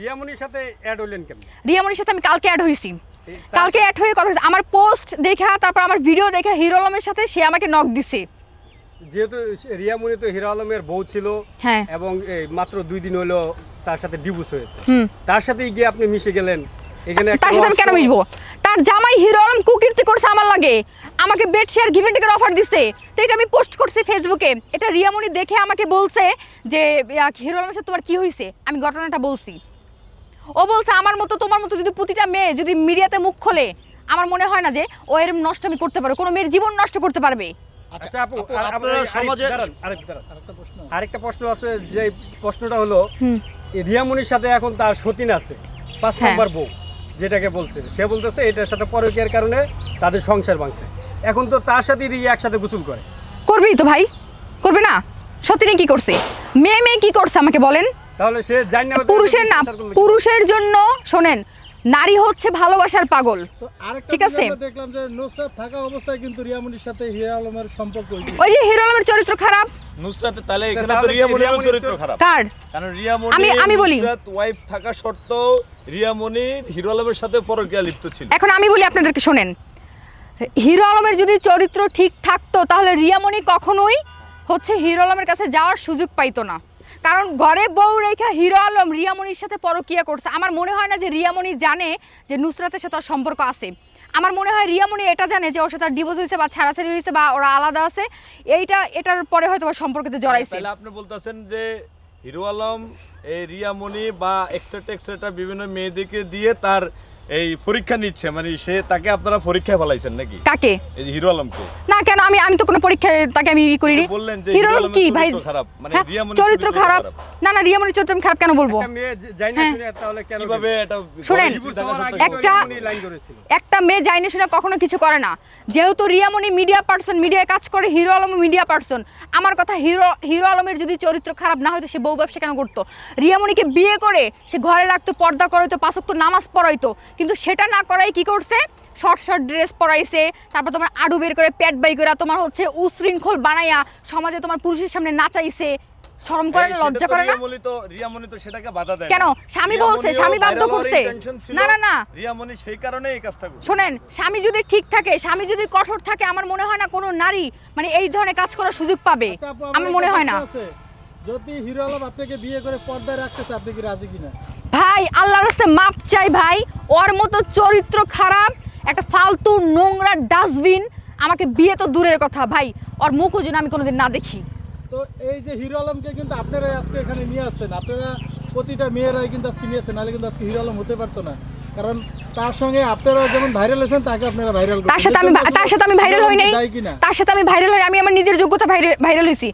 রিয়ামনির সাথে অ্যাড হলেন কেন? রিয়ামনির সাথে আমি কালকে অ্যাড হইছি, কালকে অ্যাড হয়ে কথা আমার পোস্ট দেখা, তারপর আমার ভিডিও দেখা হিরো আলমের সাথে সে আমাকে নক দিছে। যেহেতু রিয়ামনি তো হিরো আলমের বউ ছিল, হ্যাঁ, এবং মাত্র 2 দিন হলো তার সাথে ডিভোর্স হয়েছে, তার সাথেই গিয়ে আপনি মিশে গেলেন এখানে। তার সাথে আমি কেন মিশবো? তার জামাই হিরো আলম কুকীর্তি করছে আমার লাগে, আমাকে বেড শেয়ার গিভ এন্ড টেকের অফার দিছে, তো এটা আমি পোস্ট করছি ফেসবুকে। এটা রিয়ামনি দেখে আমাকে বলছে যে হিরো আলমের সাথে তোমার কি হয়েছে, আমি ঘটনাটা বলছি। ও বলছে আমার মতো তোমার মতো যদি প্রতিটা মেয়ে যদি মিডিয়াতে মুখ খোলে, আমার মনে হয় না যে ও এরকম নষ্ট আমি করতে পারবে, কোনো মেয়ের জীবন নষ্ট করতে পারবে। আচ্ছা আপু, আরেকটা প্রশ্ন আছে, যে প্রশ্নটা হলো রিয়ামনির সাথে এখন তার সতীন আছে 5 নম্বর বউ, যেটাকে বলছে, সে বলতেছে এটার সাথে পরকীয়ার কারণে তাদের সংসার ভাঙছে। এখন তো তার সাথে একসাথে গোসল করে, করবেই তো ভাই, করবে না? সতীনে কি করছে, মেয়ে কি করছে আমাকে বলেন? তাহলে সে জানি না পুরুষের না, পুরুষের জন্য শোনেন, নারী হচ্ছে ভালোবাসার পাগল, ঠিক আছে? দেখলাম যে নুসরাত থাকা অবস্থায় কিন্তু রিয়ামনির সাথে হিরো আলমের সম্পর্ক হইছে। ওই যে হিরো আলমের চরিত্র খারাপ, নুসরাত তাহলে এখানে তো রিয়ামনির চরিত্র খারাপ। কার? কারণ রিয়ামনি আমি বলি, নুসরাত ওয়াইফ থাকা সত্ত্বেও রিয়ামনি হিরো আলমের সাথে পরকীয়া লিপ্ত ছিল। এখন আমি বলি আপনাদেরকে, শোনেন, হিরো আলমের যদি চরিত্র ঠিক থাকতো তাহলে রিয়ামনি কখনোই হচ্ছে হিরো আলমের কাছে যাওয়ার সুযোগ পাইতো না। কারণ ঘরে বউ রেখা হিরো আলম রিয়ামনির সাথে পরকীয়া করছে। আমার মনে হয় না যে রিয়ামনি জানে যে নুসরাতের সাথে ওর সম্পর্ক আছে। আমার মনে হয় রিয়ামনি এটা জানে যে ওর সাথে ডিভোর্স হয়েছে বা ছাড়াছাড়ি হয়েছে বা ওরা আলাদা আছে, এটার পরে হয়তো সম্পর্কতে জড়াইছে। তাহলে আপনি বলতেছেন যে হিরো আলম এই রিয়ামনি বা এক্সট্রা বিভিন্ন মেয়েদেরকে দিয়ে তার এই পরীক্ষা নিচ্ছে, মানে সে তাকে আপনারা পরীক্ষায় ফেলাইছেন নাকি? কাকে? এই যে হিরো আলমকে। না কেন, আমি তো কোনো পরীক্ষায় তাকে আমি করিনি। বললেন যে হিরো আলম কি ভাই খারাপ, মানে রিয়ামনির চরিত্র খারাপ? না রিয়ামনির চরিত্র আমি খারাপ কেন বলবো? একটা মেয়ে জানি না শুনে তাহলে কেন কিভাবে এটা শুনেন, একটা মেয়ে জানি শুনে কখনো কিছু করে না। যেহেতু রিয়ামনি মিডিয়া পারসন, মিডিয়ায় কাজ করে, হিরো আলম মিডিয়া পারসন। আমার কথা, হিরো আলমের যদি চরিত্র খারাপ না হয়তো সে বউ ব্যবসা কেন করতো? রিয়ামনিকে বিয়ে করে সে ঘরে রাখতো, পর্দা করাইতো, 5 ওয়াক্ত নামাজ পড়াইতো, কিন্তু সেটা না করাই কি করছে, শর্ট ড্রেস পরাইছে, তারপর তোমার আডু বের করে পেট বাই করে তোমার হচ্ছে উশৃঙ্খল বানাইয়া সমাজে তোমার পুরুষের সামনে নাচাইছে। শরম করে না, লজ্জা করে না? রিয়ামনি তো সেটাকে বাধা দেয় কেন? স্বামী বলছে, স্বামী বাধ্য করছে। না রিয়ামনি সেই কারণে এই কাজটা করছে। শুনেন, স্বামী যদি ঠিক থাকে, স্বামী যদি কঠোর থাকে, আমার মনে হয় না কোনো নারী মানে এই ধরনের কাজ করার সুযোগ পাবে। আমার মনে হয় না। যদি হিরো আলম আপনাকে বিয়ে করে পর্দায় রাখতেছে, আপনি কি রাজি কিনা? ভাই আল্লাহর রাস্তায় মাপ চাই ভাই, ওর মতো চরিত্র খারাপ একটা ফালতু নোংরা ডাস্টবিন আমাকে বিয়ে তো দূরের কথা ভাই, ওর মুখও যেন আমি কোনোদিন না দেখি। তো এই যে হিরো আলমকে কিন্তু আপনারাই আজকে এখানে নিয়ে আসছেন, আপনারা প্রতিটা মেয়েরাই কিন্তু আজকে নিয়ে আসছেন, নাহলে কিন্তু আজকে হিরো আলম হতে পারতো না। কারণ তার সঙ্গে আপনারা যেমন ভাইরাল হয়েছেন, তাকে আপনারা ভাইরাল করছেন। তার সাথে আমি ভাইরাল হই নাই, তার সাথে আমি ভাইরাল হই, আমি আমার নিজের যোগ্যতা ভাইরাল হইছি।